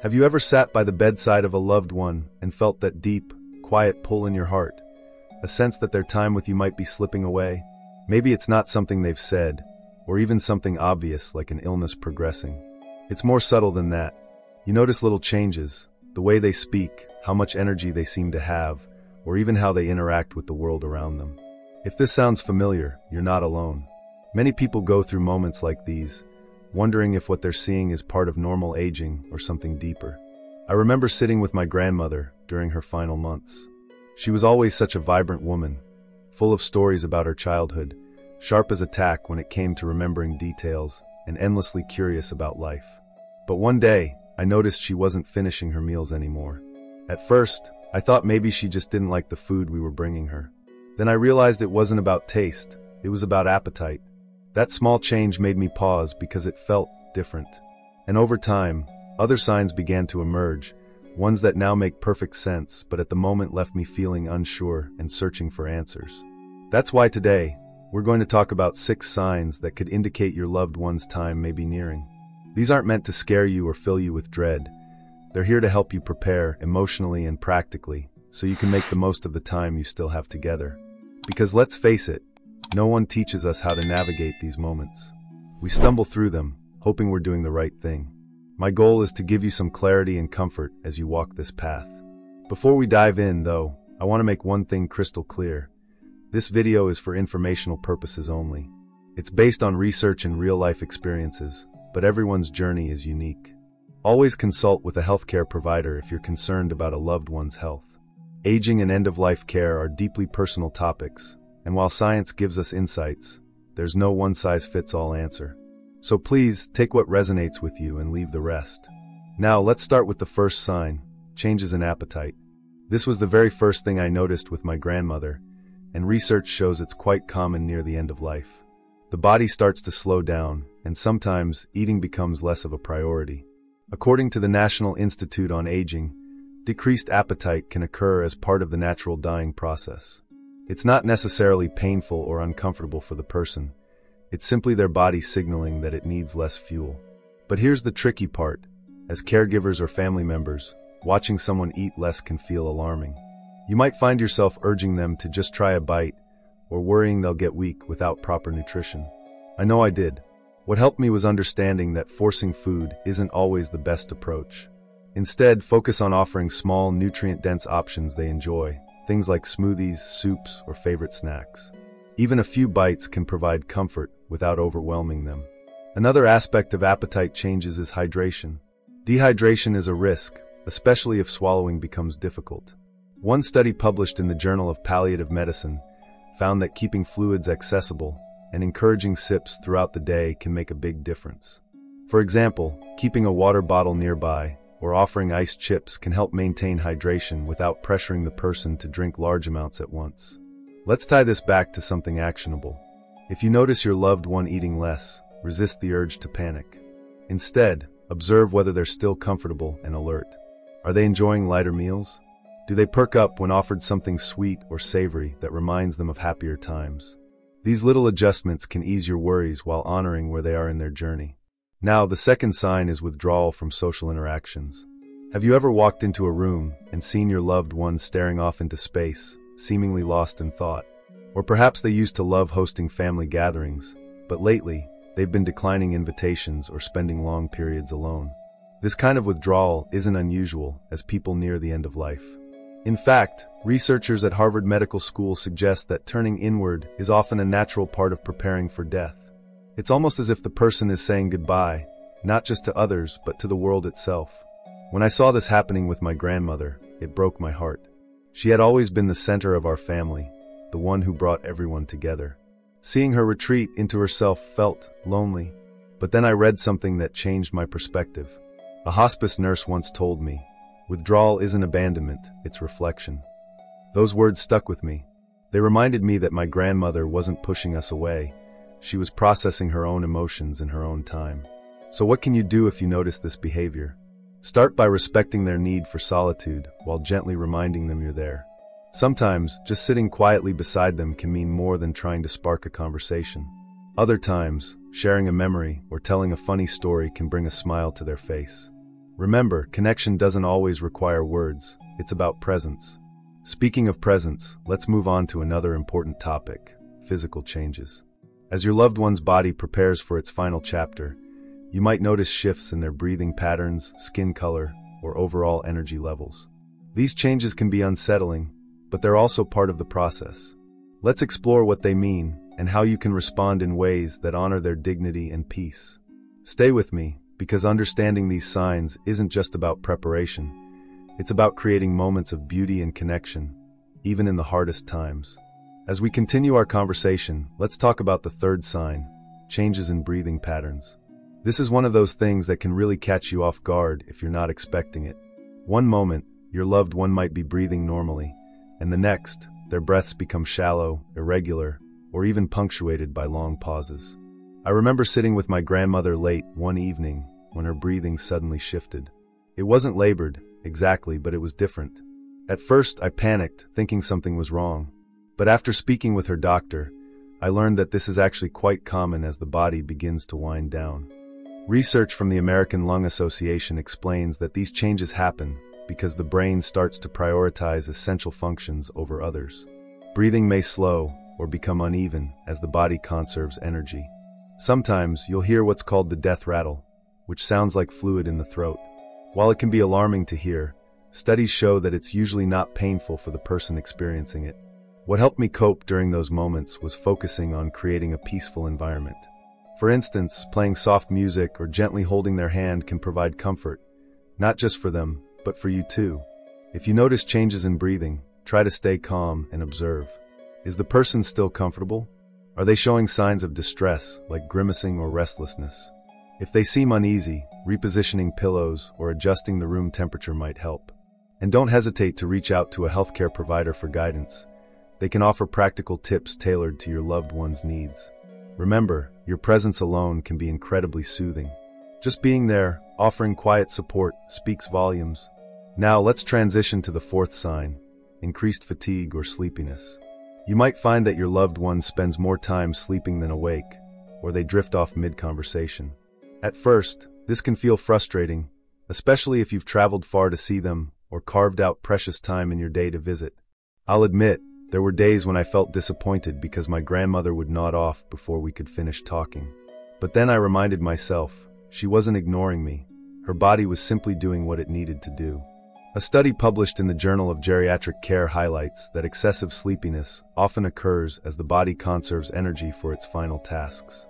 Have you ever sat by the bedside of a loved one and felt that deep, quiet pull in your heart? A sense that their time with you might be slipping away? Maybe it's not something they've said, or even something obvious like an illness progressing. It's more subtle than that. You notice little changes, the way they speak, how much energy they seem to have, or even how they interact with the world around them. If this sounds familiar, you're not alone. Many people go through moments like these, wondering if what they're seeing is part of normal aging or something deeper. I remember sitting with my grandmother during her final months. She was always such a vibrant woman, full of stories about her childhood, sharp as a tack when it came to remembering details, and endlessly curious about life. But one day, I noticed she wasn't finishing her meals anymore. At first, I thought maybe she just didn't like the food we were bringing her. Then I realized it wasn't about taste, it was about appetite. That small change made me pause because it felt different. And over time, other signs began to emerge, ones that now make perfect sense, but at the moment left me feeling unsure and searching for answers. That's why today, we're going to talk about 6 signs that could indicate your loved one's time may be nearing. These aren't meant to scare you or fill you with dread. They're here to help you prepare emotionally and practically, so you can make the most of the time you still have together. Because let's face it, no one teaches us how to navigate these moments. We stumble through them, hoping we're doing the right thing. My goal is to give you some clarity and comfort as you walk this path. Before we dive in, though, I want to make one thing crystal clear. This video is for informational purposes only. It's based on research and real-life experiences, but everyone's journey is unique. Always consult with a healthcare provider if you're concerned about a loved one's health. Aging and end-of-life care are deeply personal topics, and while science gives us insights, there's no one-size-fits-all answer. So please, take what resonates with you and leave the rest. Now, let's start with the first sign, changes in appetite. This was the very first thing I noticed with my grandmother, and research shows it's quite common near the end of life. The body starts to slow down, and sometimes eating becomes less of a priority. According to the National Institute on Aging, decreased appetite can occur as part of the natural dying process. It's not necessarily painful or uncomfortable for the person. It's simply their body signaling that it needs less fuel. But here's the tricky part. As caregivers or family members, watching someone eat less can feel alarming. You might find yourself urging them to just try a bite, or worrying they'll get weak without proper nutrition. I know I did. What helped me was understanding that forcing food isn't always the best approach. Instead, focus on offering small, nutrient-dense options they enjoy, things like smoothies, soups, or favorite snacks. Even a few bites can provide comfort without overwhelming them. Another aspect of appetite changes is hydration. Dehydration is a risk, especially if swallowing becomes difficult. One study published in the Journal of Palliative Medicine found that keeping fluids accessible and encouraging sips throughout the day can make a big difference. For example, keeping a water bottle nearby or offering iced chips can help maintain hydration without pressuring the person to drink large amounts at once. Let's tie this back to something actionable. If you notice your loved one eating less, resist the urge to panic. Instead, observe whether they're still comfortable and alert. Are they enjoying lighter meals? Do they perk up when offered something sweet or savory that reminds them of happier times? These little adjustments can ease your worries while honoring where they are in their journey. Now, the second sign is withdrawal from social interactions. Have you ever walked into a room and seen your loved one staring off into space, seemingly lost in thought? Or perhaps they used to love hosting family gatherings, but lately, they've been declining invitations or spending long periods alone. This kind of withdrawal isn't unusual as people near the end of life. In fact, researchers at Harvard Medical School suggest that turning inward is often a natural part of preparing for death. It's almost as if the person is saying goodbye, not just to others, but to the world itself. When I saw this happening with my grandmother, it broke my heart. She had always been the center of our family, the one who brought everyone together. Seeing her retreat into herself felt lonely, but then I read something that changed my perspective. A hospice nurse once told me, "Withdrawal isn't abandonment, it's reflection." Those words stuck with me. They reminded me that my grandmother wasn't pushing us away. She was processing her own emotions in her own time. So what can you do if you notice this behavior? Start by respecting their need for solitude while gently reminding them you're there. Sometimes, just sitting quietly beside them can mean more than trying to spark a conversation. Other times, sharing a memory or telling a funny story can bring a smile to their face. Remember, connection doesn't always require words. It's about presence. Speaking of presence, let's move on to another important topic: physical changes. As your loved one's body prepares for its final chapter, you might notice shifts in their breathing patterns, skin color, or overall energy levels. These changes can be unsettling, but they're also part of the process. Let's explore what they mean and how you can respond in ways that honor their dignity and peace. Stay with me, because understanding these signs isn't just about preparation. It's about creating moments of beauty and connection, even in the hardest times. As we continue our conversation, let's talk about the third sign: changes in breathing patterns. This is one of those things that can really catch you off guard if you're not expecting it. One moment, your loved one might be breathing normally, and the next, their breaths become shallow, irregular, or even punctuated by long pauses. I remember sitting with my grandmother late one evening when her breathing suddenly shifted. It wasn't labored, exactly, but it was different. At first, I panicked, thinking something was wrong. But after speaking with her doctor, I learned that this is actually quite common as the body begins to wind down. Research from the American Lung Association explains that these changes happen because the brain starts to prioritize essential functions over others. Breathing may slow or become uneven as the body conserves energy. Sometimes you'll hear what's called the death rattle, which sounds like fluid in the throat. While it can be alarming to hear, studies show that it's usually not painful for the person experiencing it. What helped me cope during those moments was focusing on creating a peaceful environment. For instance, playing soft music or gently holding their hand can provide comfort, not just for them, but for you too. If you notice changes in breathing, try to stay calm and observe. Is the person still comfortable? Are they showing signs of distress, like grimacing or restlessness? If they seem uneasy, repositioning pillows or adjusting the room temperature might help. And don't hesitate to reach out to a healthcare provider for guidance. They can offer practical tips tailored to your loved one's needs. Remember, your presence alone can be incredibly soothing. Just being there, offering quiet support, speaks volumes. Now let's transition to the fourth sign: increased fatigue or sleepiness. You might find that your loved one spends more time sleeping than awake, or they drift off mid-conversation. At first, this can feel frustrating, especially if you've traveled far to see them or carved out precious time in your day to visit. I'll admit, there were days when I felt disappointed because my grandmother would nod off before we could finish talking. But then I reminded myself, she wasn't ignoring me. Her body was simply doing what it needed to do. A study published in the Journal of Geriatric Care highlights that excessive sleepiness often occurs as the body conserves energy for its final tasks.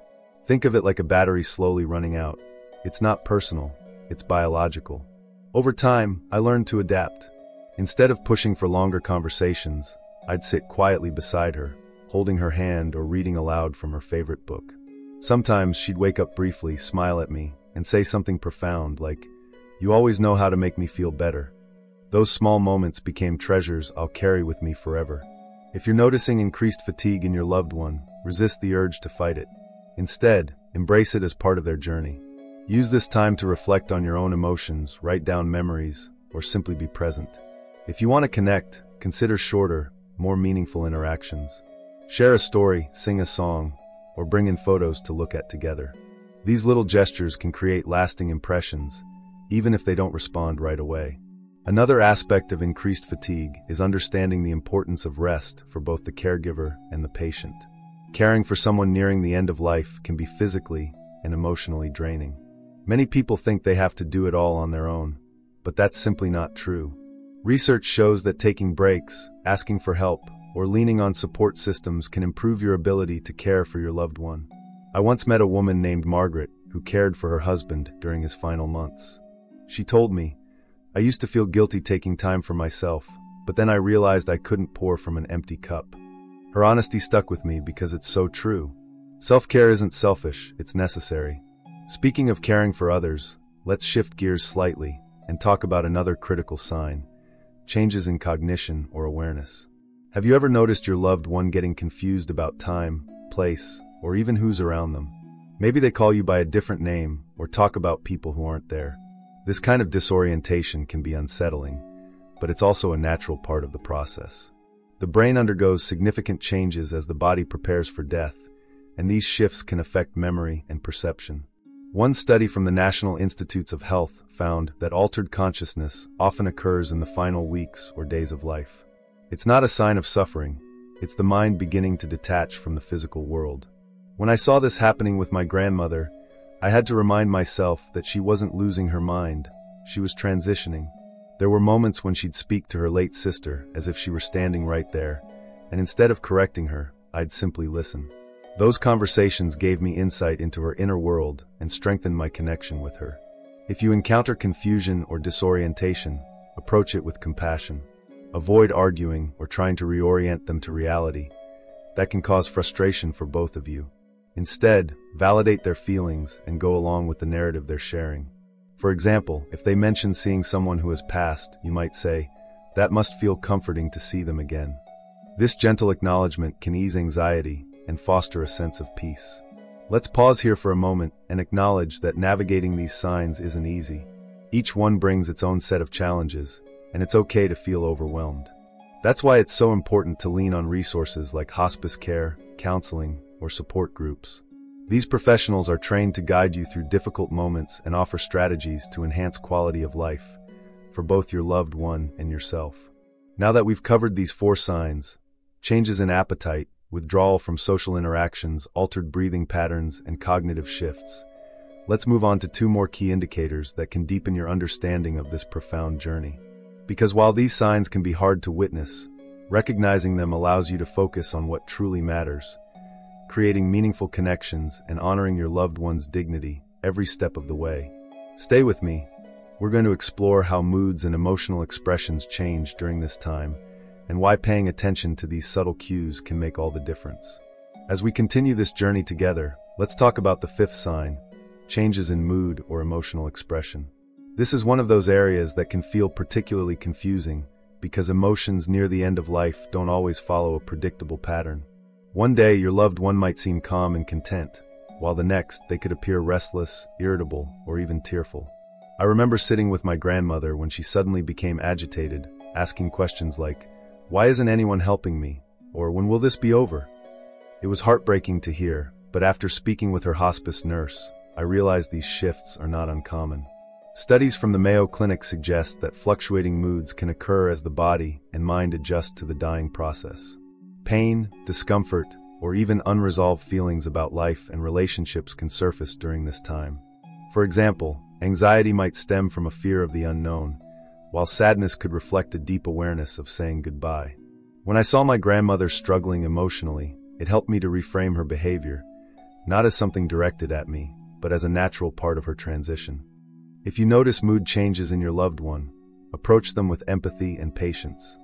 Think of it like a battery slowly running out. It's not personal, it's biological. Over time, I learned to adapt. Instead of pushing for longer conversations, I'd sit quietly beside her, holding her hand or reading aloud from her favorite book. Sometimes she'd wake up briefly, smile at me, and say something profound like, "You always know how to make me feel better." Those small moments became treasures I'll carry with me forever. If you're noticing increased fatigue in your loved one, resist the urge to fight it. Instead, embrace it as part of their journey. Use this time to reflect on your own emotions, write down memories, or simply be present. If you want to connect, consider shorter, more meaningful interactions. Share a story, sing a song, or bring in photos to look at together. These little gestures can create lasting impressions, even if they don't respond right away. Another aspect of increased fatigue is understanding the importance of rest for both the caregiver and the patient. Caring for someone nearing the end of life can be physically and emotionally draining. Many people think they have to do it all on their own, but that's simply not true. Research shows that taking breaks, asking for help, or leaning on support systems can improve your ability to care for your loved one. I once met a woman named Margaret who cared for her husband during his final months. She told me, "I used to feel guilty taking time for myself, but then I realized I couldn't pour from an empty cup." Her honesty stuck with me because it's so true. Self-care isn't selfish, it's necessary. Speaking of caring for others, let's shift gears slightly and talk about another critical sign: changes in cognition or awareness. Have you ever noticed your loved one getting confused about time, place, or even who's around them? Maybe they call you by a different name or talk about people who aren't there. This kind of disorientation can be unsettling, but it's also a natural part of the process. The brain undergoes significant changes as the body prepares for death, and these shifts can affect memory and perception. One study from the National Institutes of Health found that altered consciousness often occurs in the final weeks or days of life. It's not a sign of suffering, it's the mind beginning to detach from the physical world. When I saw this happening with my grandmother, I had to remind myself that she wasn't losing her mind, she was transitioning. There were moments when she'd speak to her late sister as if she were standing right there, and instead of correcting her, I'd simply listen. Those conversations gave me insight into her inner world and strengthened my connection with her. If you encounter confusion or disorientation, approach it with compassion. Avoid arguing or trying to reorient them to reality. That can cause frustration for both of you. Instead, validate their feelings and go along with the narrative they're sharing. For example, if they mention seeing someone who has passed, you might say, "That must feel comforting to see them again." This gentle acknowledgement can ease anxiety and foster a sense of peace. Let's pause here for a moment and acknowledge that navigating these signs isn't easy. Each one brings its own set of challenges, and it's okay to feel overwhelmed. That's why it's so important to lean on resources like hospice care, counseling, or support groups. These professionals are trained to guide you through difficult moments and offer strategies to enhance quality of life for both your loved one and yourself. Now that we've covered these 4 signs, changes in appetite, withdrawal from social interactions, altered breathing patterns, and cognitive shifts, let's move on to 2 more key indicators that can deepen your understanding of this profound journey. Because while these signs can be hard to witness, recognizing them allows you to focus on what truly matters, creating meaningful connections and honoring your loved one's dignity every step of the way. Stay with me. We're going to explore how moods and emotional expressions change during this time, and why paying attention to these subtle cues can make all the difference. As we continue this journey together, let's talk about the 5th sign, changes in mood or emotional expression. This is one of those areas that can feel particularly confusing because emotions near the end of life don't always follow a predictable pattern. One day, your loved one might seem calm and content, while the next, they could appear restless, irritable, or even tearful. I remember sitting with my grandmother when she suddenly became agitated, asking questions like, "Why isn't anyone helping me?" or "When will this be over?" It was heartbreaking to hear, but after speaking with her hospice nurse, I realized these shifts are not uncommon. Studies from the Mayo Clinic suggest that fluctuating moods can occur as the body and mind adjust to the dying process. Pain, discomfort, or even unresolved feelings about life and relationships can surface during this time. For example, anxiety might stem from a fear of the unknown, while sadness could reflect a deep awareness of saying goodbye. When I saw my grandmother struggling emotionally, it helped me to reframe her behavior, not as something directed at me, but as a natural part of her transition. If you notice mood changes in your loved one, approach them with empathy and patience.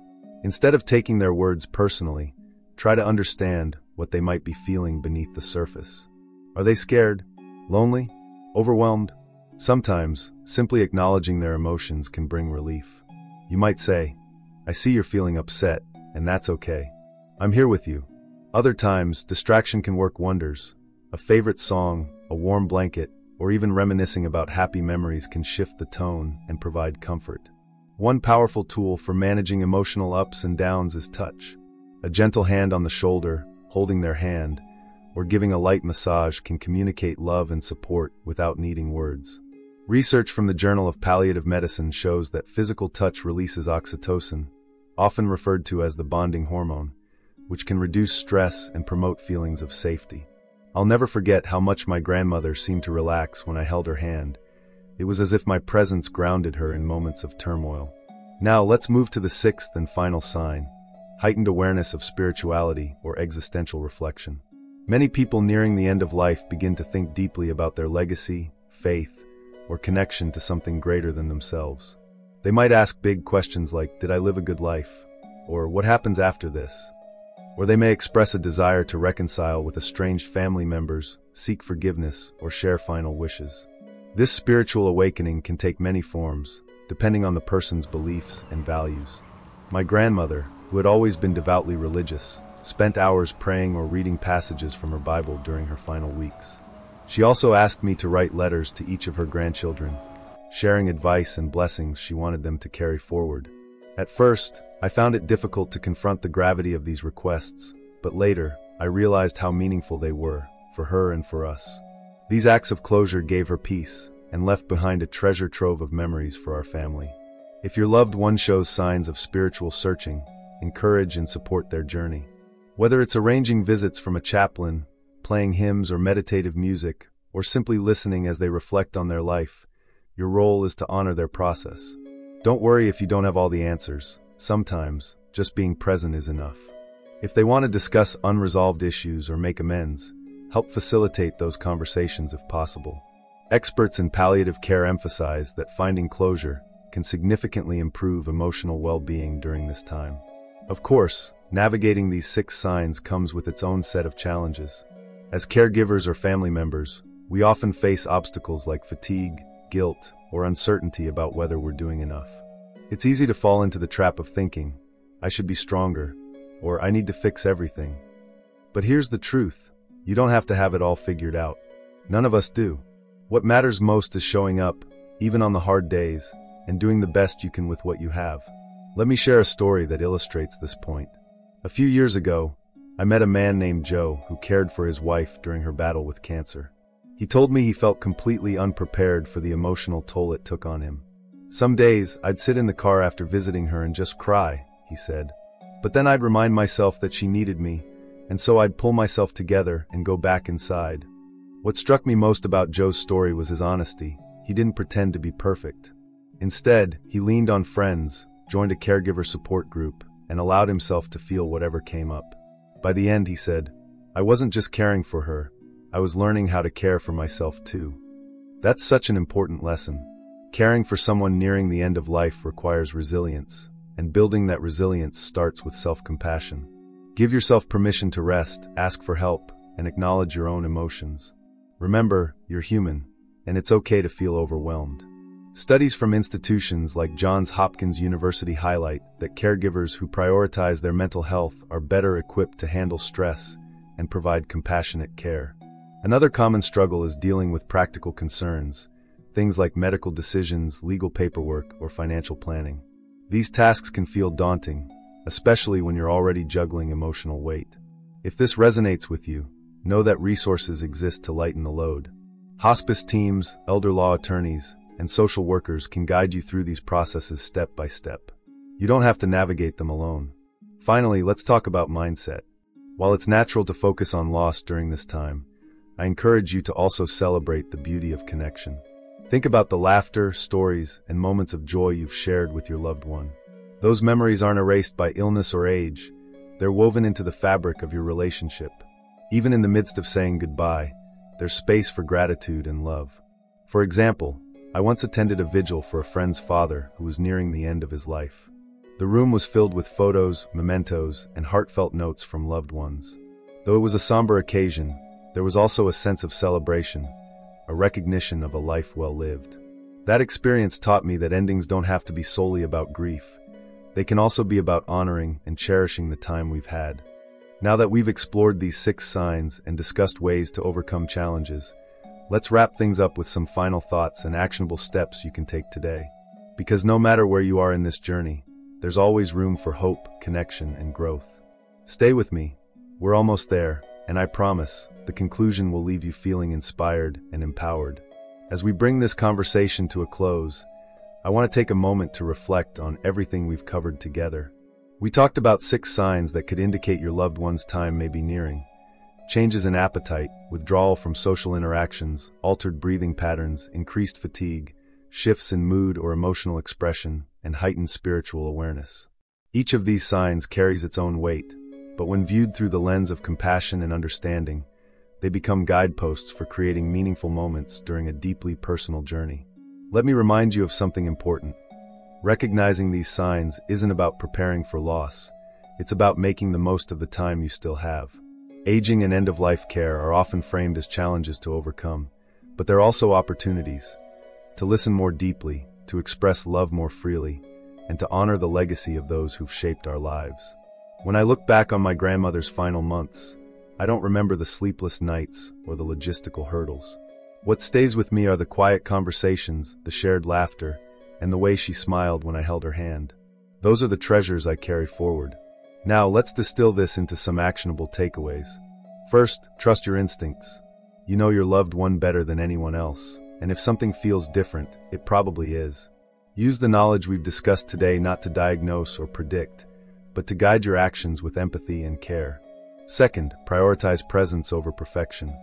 Instead of taking their words personally, try to understand what they might be feeling beneath the surface. Are they scared? Lonely? Overwhelmed? Sometimes, simply acknowledging their emotions can bring relief. You might say, "I see you're feeling upset, and that's okay. I'm here with you." Other times, distraction can work wonders. A favorite song, a warm blanket, or even reminiscing about happy memories can shift the tone and provide comfort. One powerful tool for managing emotional ups and downs is touch. A gentle hand on the shoulder, holding their hand, or giving a light massage can communicate love and support without needing words. Research from the Journal of Palliative Medicine shows that physical touch releases oxytocin, often referred to as the bonding hormone, which can reduce stress and promote feelings of safety. I'll never forget how much my grandmother seemed to relax when I held her hand. It was as if my presence grounded her in moments of turmoil. Now let's move to the 6th and final sign, heightened awareness of spirituality or existential reflection. Many people nearing the end of life begin to think deeply about their legacy, faith, or connection to something greater than themselves. They might ask big questions like, "Did I live a good life?" or "What happens after this?" Or they may express a desire to reconcile with estranged family members, seek forgiveness, or share final wishes. This spiritual awakening can take many forms, depending on the person's beliefs and values. My grandmother, who had always been devoutly religious, spent hours praying or reading passages from her Bible during her final weeks. She also asked me to write letters to each of her grandchildren, sharing advice and blessings she wanted them to carry forward. At first, I found it difficult to confront the gravity of these requests, but later, I realized how meaningful they were, for her and for us. These acts of closure gave her peace and left behind a treasure trove of memories for our family. If your loved one shows signs of spiritual searching, encourage and support their journey. Whether it's arranging visits from a chaplain, playing hymns or meditative music, or simply listening as they reflect on their life, your role is to honor their process. Don't worry if you don't have all the answers. Sometimes, just being present is enough. If they want to discuss unresolved issues or make amends, help facilitate those conversations if possible. Experts in palliative care emphasize that finding closure can significantly improve emotional well-being during this time. Of course, navigating these 6 signs comes with its own set of challenges. As caregivers or family members, we often face obstacles like fatigue, guilt, or uncertainty about whether we're doing enough. It's easy to fall into the trap of thinking, I should be stronger, or I need to fix everything. But here's the truth. You don't have to have it all figured out. None of us do. What matters most is showing up, even on the hard days, and doing the best you can with what you have. Let me share a story that illustrates this point. A few years ago, I met a man named Joe who cared for his wife during her battle with cancer. He told me he felt completely unprepared for the emotional toll it took on him. Some days, I'd sit in the car after visiting her and just cry, he said. But then I'd remind myself that she needed me, and so I'd pull myself together and go back inside. What struck me most about Joe's story was his honesty. He didn't pretend to be perfect. Instead, he leaned on friends, joined a caregiver support group, and allowed himself to feel whatever came up. By the end, he said, I wasn't just caring for her, I was learning how to care for myself too. That's such an important lesson. Caring for someone nearing the end of life requires resilience, and building that resilience starts with self-compassion. Give yourself permission to rest, ask for help, and acknowledge your own emotions. Remember, you're human, and it's okay to feel overwhelmed. Studies from institutions like Johns Hopkins University highlight that caregivers who prioritize their mental health are better equipped to handle stress and provide compassionate care. Another common struggle is dealing with practical concerns, things like medical decisions, legal paperwork, or financial planning. These tasks can feel daunting, especially when you're already juggling emotional weight. If this resonates with you, know that resources exist to lighten the load. Hospice teams, elder law attorneys, and social workers can guide you through these processes step by step. You don't have to navigate them alone. Finally, let's talk about mindset. While it's natural to focus on loss during this time, I encourage you to also celebrate the beauty of connection. Think about the laughter, stories, and moments of joy you've shared with your loved one. Those memories aren't erased by illness or age. They're woven into the fabric of your relationship. Even in the midst of saying goodbye, there's space for gratitude and love. For example, I once attended a vigil for a friend's father who was nearing the end of his life. The room was filled with photos, mementos, and heartfelt notes from loved ones. Though it was a somber occasion, there was also a sense of celebration, a recognition of a life well lived. That experience taught me that endings don't have to be solely about grief. They can also be about honoring and cherishing the time we've had. Now that we've explored these 6 signs and discussed ways to overcome challenges, let's wrap things up with some final thoughts and actionable steps you can take today. Because no matter where you are in this journey, there's always room for hope, connection, and growth. Stay with me. We're almost there, and I promise, the conclusion will leave you feeling inspired and empowered. As we bring this conversation to a close, I want to take a moment to reflect on everything we've covered together. We talked about 6 signs that could indicate your loved one's time may be nearing. Changes in appetite, withdrawal from social interactions, altered breathing patterns, increased fatigue, shifts in mood or emotional expression, and heightened spiritual awareness. Each of these signs carries its own weight, but when viewed through the lens of compassion and understanding, they become guideposts for creating meaningful moments during a deeply personal journey. Let me remind you of something important. Recognizing these signs isn't about preparing for loss. It's about making the most of the time you still have. Aging and end-of-life care are often framed as challenges to overcome, but they're also opportunities to listen more deeply, to express love more freely, and to honor the legacy of those who've shaped our lives. When I look back on my grandmother's final months, I don't remember the sleepless nights or the logistical hurdles. What stays with me are the quiet conversations, the shared laughter, and the way she smiled when I held her hand. Those are the treasures I carry forward. Now, let's distill this into some actionable takeaways. First, trust your instincts. You know your loved one better than anyone else, and if something feels different, it probably is. Use the knowledge we've discussed today not to diagnose or predict, but to guide your actions with empathy and care. Second, prioritize presence over perfection.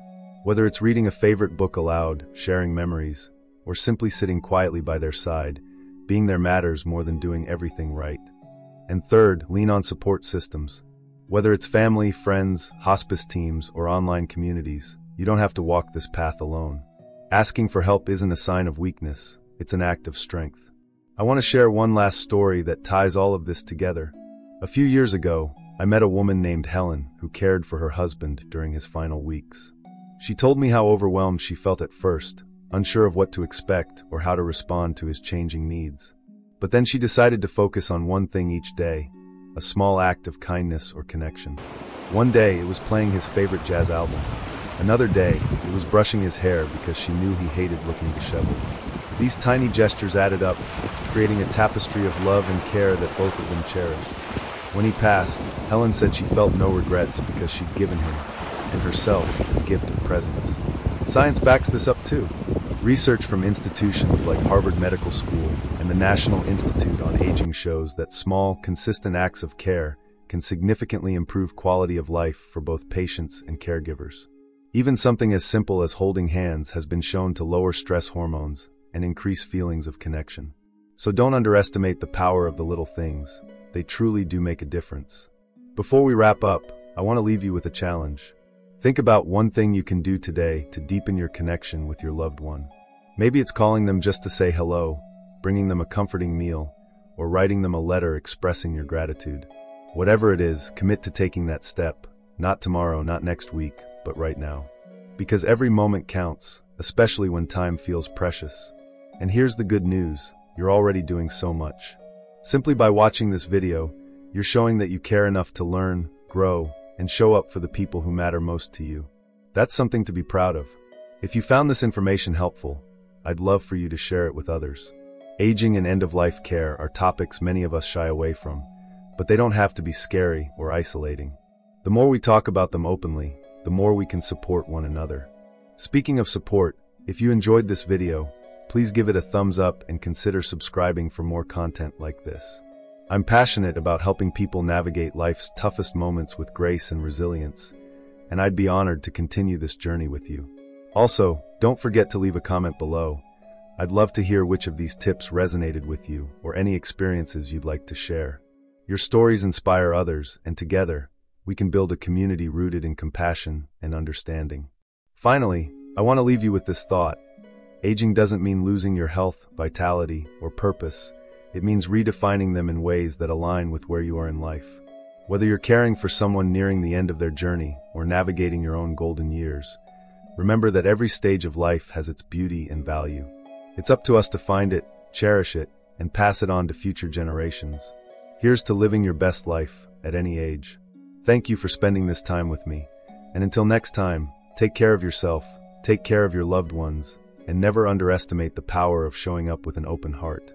Whether it's reading a favorite book aloud, sharing memories, or simply sitting quietly by their side, being there matters more than doing everything right. And third, lean on support systems. Whether it's family, friends, hospice teams, or online communities, you don't have to walk this path alone. Asking for help isn't a sign of weakness, it's an act of strength. I want to share one last story that ties all of this together. A few years ago, I met a woman named Helen who cared for her husband during his final weeks. She told me how overwhelmed she felt at first, unsure of what to expect or how to respond to his changing needs. But then she decided to focus on one thing each day, a small act of kindness or connection. One day, it was playing his favorite jazz album. Another day, it was brushing his hair because she knew he hated looking disheveled. These tiny gestures added up, creating a tapestry of love and care that both of them cherished. When he passed, Helen said she felt no regrets because she'd given him, and herself, the gift of presence. Science backs this up too. Research from institutions like Harvard Medical School and the National Institute on Aging shows that small, consistent acts of care can significantly improve quality of life for both patients and caregivers. Even something as simple as holding hands has been shown to lower stress hormones and increase feelings of connection. So don't underestimate the power of the little things. They truly do make a difference. Before we wrap up, I want to leave you with a challenge. Think about one thing you can do today to deepen your connection with your loved one. Maybe it's calling them just to say hello, bringing them a comforting meal, or writing them a letter expressing your gratitude. Whatever it is, commit to taking that step. Not tomorrow, not next week, but right now. Because every moment counts, especially when time feels precious. And here's the good news, you're already doing so much. Simply by watching this video, you're showing that you care enough to learn, grow, and show up for the people who matter most to you. That's something to be proud of. If you found this information helpful, I'd love for you to share it with others. Aging and end-of-life care are topics many of us shy away from, but they don't have to be scary or isolating. The more we talk about them openly, the more we can support one another. Speaking of support, if you enjoyed this video, please give it a thumbs up and consider subscribing for more content like this. I'm passionate about helping people navigate life's toughest moments with grace and resilience, and I'd be honored to continue this journey with you. Also, don't forget to leave a comment below. I'd love to hear which of these tips resonated with you or any experiences you'd like to share. Your stories inspire others, and together, we can build a community rooted in compassion and understanding. Finally, I want to leave you with this thought. Aging doesn't mean losing your health, vitality, or purpose. It means redefining them in ways that align with where you are in life. Whether you're caring for someone nearing the end of their journey or navigating your own golden years, remember that every stage of life has its beauty and value. It's up to us to find it, cherish it, and pass it on to future generations. Here's to living your best life at any age. Thank you for spending this time with me. And until next time, take care of yourself, take care of your loved ones, and never underestimate the power of showing up with an open heart.